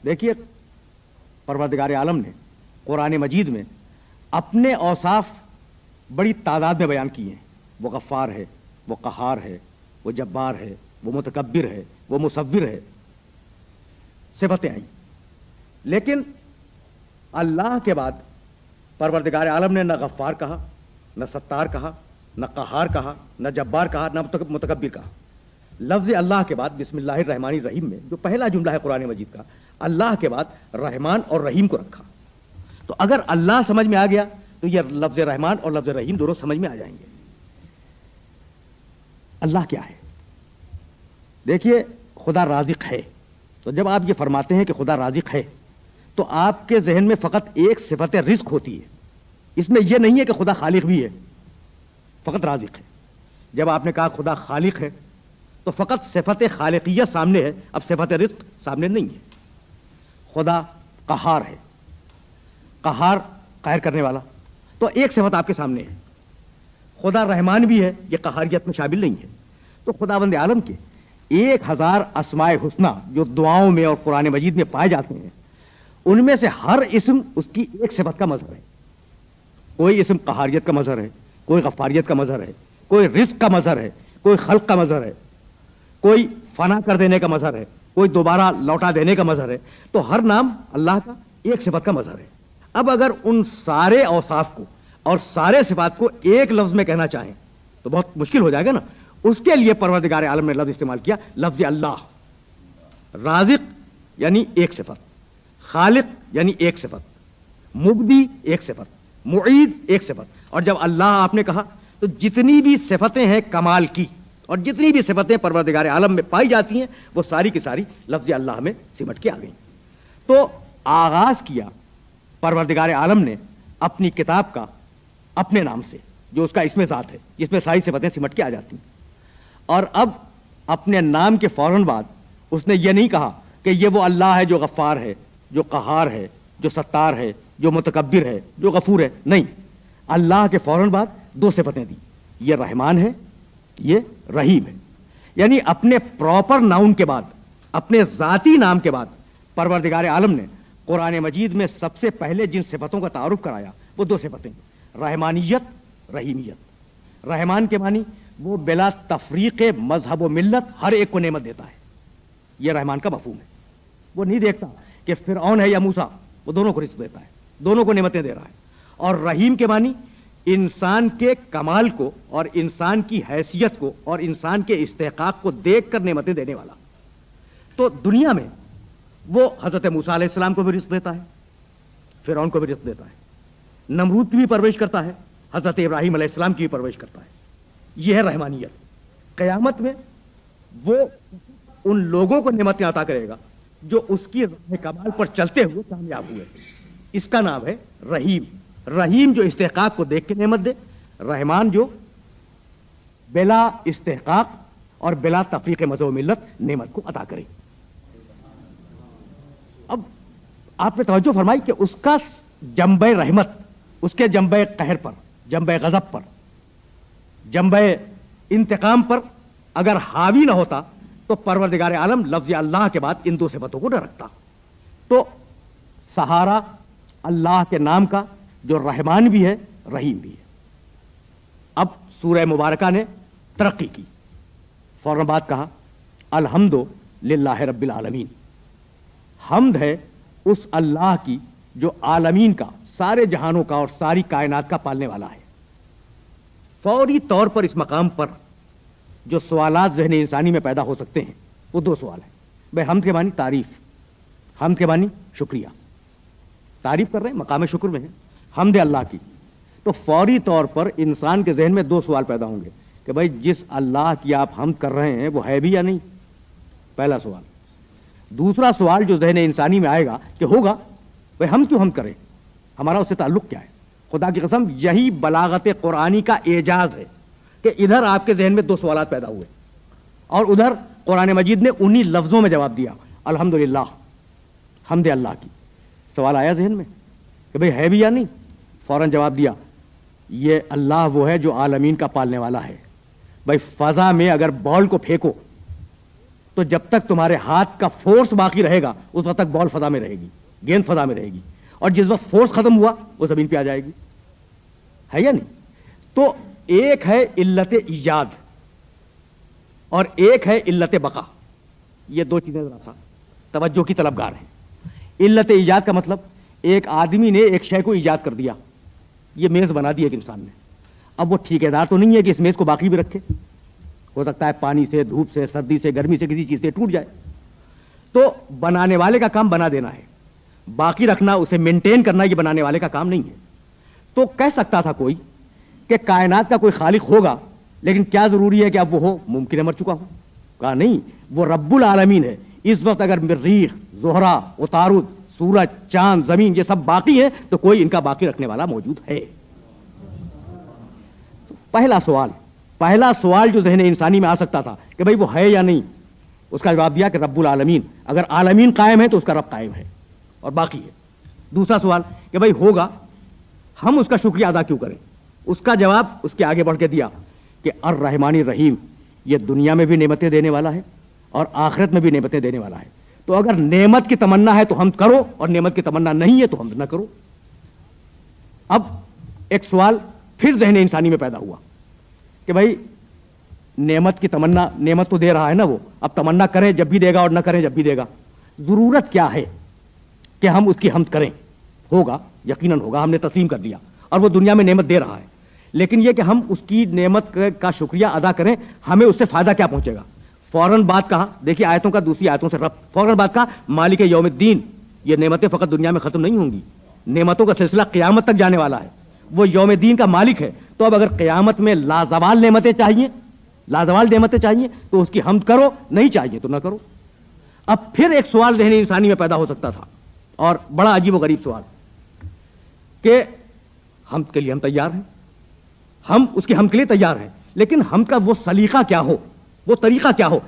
دیکھیے پروردگار عالم نے قرآن مجید میں اپنے اوصاف بڑی تعداد میں بیان کیے ہیں. وہ غفار ہے، وہ قہار ہے، وہ جبار ہے، وہ متکبر ہے، وہ مصور ہے، صفتیں آئیں. لیکن اللہ کے بعد پروردگار عالم نے نہ غفار کہا، نہ ستار کہا، نہ قہار کہا، نہ جبار کہا، نہ متکبر کہا. لفظ اللہ کے بعد بسم اللہ الرحمن الرحیم میں جو پہلا جملہ ہے قرآن مجید کا، اللہ کے بعد رحمان اور رحیم کو رکھا. تو اگر اللہ سمجھ میں آ گیا تو یہ لفظ رحمان اور لفظ رحیم دونوں سمجھ میں آ جائیں گے. اللہ کیا ہے؟ دیکھیے خدا رازق ہے. تو جب آپ یہ فرماتے ہیں کہ خدا رازق ہے تو آپ کے ذہن میں فقط ایک صفت رزق ہوتی ہے. اس میں یہ نہیں ہے کہ خدا خالق بھی ہے، فقط رازق ہے. جب آپ نے کہا خدا خالق ہے تو فقط صفت خالقیت سامنے ہے، اب صفت رزق سامنے نہیں ہے. خدا قہار ہے، قہار قہر کرنے والا، تو ایک صفت آپ کے سامنے ہے. خدا رحمان بھی ہے، یہ قہاریت میں شامل نہیں ہے. تو خداوند عالم کے 1000 اسماء حسنی جو دعاؤں میں اور قرآن مجید میں پائے جاتے ہیں، ان میں سے ہر اسم اس کی ایک صفت کا مظہر ہے. کوئی اسم قہاریت کا مظہر ہے، کوئی غفاریت کا مظہر ہے، کوئی رزق کا مظہر ہے، کوئی خلق کا مظہر ہے، کوئی فنا کر دینے کا مظہر ہے، کوئی دوبارہ لوٹا دینے کا مظہر ہے. تو ہر نام اللہ کا ایک صفت کا مظہر ہے. اب اگر ان سارے اوصاف کو اور سارے صفات کو ایک لفظ میں کہنا چاہیں تو بہت مشکل ہو جائے گا نا. اس کے لیے پروردگار عالم نے لفظ استعمال کیا، لفظ اللہ. رازق یعنی ایک صفت، خالق یعنی ایک صفت، مبدی ایک صفت، معید ایک صفت. اور جب اللہ آپ نے کہا تو جتنی بھی صفتیں ہیں کمال کی اور جتنی بھی صفتیں پروردگار عالم میں پائی جاتی ہیں وہ ساری کی ساری لفظ اللہ میں سمٹ کے آ گئیں. تو آغاز کیا پروردگار عالم نے اپنی کتاب کا اپنے نام سے جو اس کا اسم ذات ہے، جس میں ساری صفتیں سمٹ کے آ جاتی ہیں. اور اب اپنے نام کے فوراً بعد اس نے یہ نہیں کہا کہ یہ وہ اللہ ہے جو غفار ہے، جو قہار ہے، جو ستار ہے، جو متکبر ہے، جو غفور ہے. نہیں، اللہ کے فوراً بعد 2 صفتیں دی، یہ رحمان ہے، یہ رحیم ہے. یعنی اپنے پراپر ناؤن کے بعد، اپنے ذاتی نام کے بعد پروردگار عالم نے قرآن مجید میں سب سے پہلے جن صفتوں کا تعارف کرایا وہ 2 صفتیں، رحمانیت، رحیمیت. رحمان کے معنی وہ بلا تفریق مذہب و ملت ہر ایک کو نعمت دیتا ہے. یہ رحمان کا مفہوم ہے. وہ نہیں دیکھتا کہ فرعون ہے یا موسیٰ، وہ دونوں کو رزق دیتا ہے، دونوں کو نعمتیں دے رہا ہے. اور رحیم کے معنی انسان کے کمال کو اور انسان کی حیثیت کو اور انسان کے استحقاق کو دیکھ کر نعمتیں دینے والا. تو دنیا میں وہ حضرت موسیٰ علیہ السلام کو بھی رزق دیتا ہے، فرعون کو بھی رزق دیتا ہے، نمرود کی بھی پرورش کرتا ہے، حضرت ابراہیم علیہ السلام کی بھی پرورش کرتا ہے. یہ ہے رحمانیت. قیامت میں وہ ان لوگوں کو نعمتیں عطا کرے گا جو اس کی راہ کمال پر چلتے ہوئے کامیاب ہوئے. اس کا نام ہے رحیم. رحیم جو استحقاق کو دیکھ کے نعمت دے، رحمان جو بلا استحقاق اور بلا تفریق مذہب و ملت نعمت کو عطا کرے. اب آپ نے توجہ فرمائی کہ اس کا جنبہ رحمت اس کے جنبہ قہر پر، جنبہ غضب پر، جنبہ انتقام پر اگر حاوی نہ ہوتا تو پروردگار عالم لفظ اللہ کے بعد ان 2 صفتوں کو نہ رکھتا. تو سہارا اللہ کے نام کا جو رحمان بھی ہے، رحیم بھی ہے. اب سورہ مبارکہ نے ترقی کی، فوراً بعد کہا الحمد للہ رب العالمین. حمد ہے اس اللہ کی جو عالمین کا، سارے جہانوں کا اور ساری کائنات کا پالنے والا ہے. فوری طور پر اس مقام پر جو سوالات ذہن انسانی میں پیدا ہو سکتے ہیں وہ 2 سوال ہیں. بھائی حمد کے معنی تعریف، حمد کے معنی شکریہ، تعریف کر رہے ہیں، مقام شکر میں ہے، حمد اللہ کی. تو فوری طور پر انسان کے ذہن میں 2 سوال پیدا ہوں گے کہ بھائی جس اللہ کی آپ حمد کر رہے ہیں وہ ہے بھی یا نہیں، پہلا سوال. دوسرا سوال جو ذہن انسانی میں آئے گا کہ ہوگا بھائی ہم کیوں حمد کریں، ہمارا اس سے تعلق کیا ہے. خدا کی قسم یہی بلاغت قرآنی کا اعجاز ہے کہ ادھر آپ کے ذہن میں 2 سوالات پیدا ہوئے اور ادھر قرآن مجید نے انہی لفظوں میں جواب دیا، الحمدللہ، حمد اللہ کی. سوال آیا ذہن میں کہ بھئی ہے بھی یا نہیں، فوراً جواب دیا یہ اللہ وہ ہے جو عالمین کا پالنے والا ہے. بھائی فضا میں اگر بال کو پھینکو تو جب تک تمہارے ہاتھ کا فورس باقی رہے گا اس وقت تک بال فضا میں رہے گی، گیند فضا میں رہے گی، اور جس وقت فورس ختم ہوا وہ زمین پہ آ جائے گی، ہے یا نہیں؟ تو ایک ہے علت ایجاد اور ایک ہے علت بقا. یہ دو چیزیں ذرا سا توجہ کی طلبگار ہیں. علت ایجاد کا مطلب ایک آدمی نے ایک شے کو ایجاد کر دیا، یہ میز بنا دی ایک انسان نے. اب وہ ٹھیکیدار تو نہیں ہے کہ اس میز کو باقی بھی رکھے، ہو سکتا ہے پانی سے، دھوپ سے، سردی سے، گرمی سے، کسی چیز سے ٹوٹ جائے. تو بنانے والے کا کام بنا دینا ہے، باقی رکھنا، اسے مینٹین کرنا یہ بنانے والے کا کام نہیں ہے. تو کہہ سکتا تھا کوئی کہ کائنات کا کوئی خالق ہوگا، لیکن کیا ضروری ہے کہ اب وہ ہو؟ ممکن ہے مر چکا ہو. کہا نہیں، وہ رب العالمین ہے. اس وقت اگر مریخ، زہرہ، عطارد، سورج، چاند، زمین یہ سب باقی ہیں تو کوئی ان کا باقی رکھنے والا موجود ہے. پہلا سوال جو ذہن انسانی میں آ سکتا تھا کہ بھئی وہ ہے یا نہیں، اس کا جواب دیا کہ رب العالمین. اگر عالمین قائم ہے تو اس کا رب قائم ہے اور باقی ہے. دوسرا سوال کہ بھئی ہوگا، ہم اس کا شکریہ ادا کیوں کریں؟ اس کا جواب اس کے آگے بڑھ کے دیا کہ الرحمن الرحیم، یہ دنیا میں بھی نعمتیں دینے والا ہے اور آخرت میں بھی نعمتیں دینے والا ہے. تو اگر نعمت کی تمنا ہے تو ہم کرو، اور نعمت کی تمنا نہیں ہے تو ہم نہ کرو. اب ایک سوال پھر ذہن انسانی میں پیدا ہوا کہ بھائی نعمت کی تمنا، نعمت تو دے رہا ہے نا وہ، اب تمنا کریں جب بھی دے گا اور نہ کریں جب بھی دے گا. ضرورت کیا ہے کہ ہم اس کی حمد کریں؟ ہوگا، یقیناً ہوگا، ہم نے تسلیم کر دیا اور وہ دنیا میں نعمت دے رہا ہے. لیکن یہ کہ ہم اس کی نعمت کا شکریہ ادا کریں، ہمیں اس سے فائدہ کیا پہنچے گا؟ فوراً بات کہا، دیکھیے آیتوں کا دوسری آیتوں سے ربط. فوراً بات کہا مالک یوم الدین، یہ نعمتیں فقط دنیا میں ختم نہیں ہوں گی، نعمتوں کا سلسلہ قیامت تک جانے والا ہے. وہ یوم الدین کا مالک ہے. تو اب اگر قیامت میں لازوال نعمتیں چاہیے، لازوال نعمتیں چاہیے تو اس کی حمد کرو، نہیں چاہیے تو نہ کرو. اب پھر ایک سوال ذہن انسانی میں پیدا ہو سکتا تھا، اور بڑا عجیب و غریب سوال، کہ حمد کے لیے ہم تیار ہیں، ہم اس کی حمد کے لیے تیار ہیں، لیکن ہم کا وہ سلیقہ کیا ہو، وہ طریقہ کیا ہو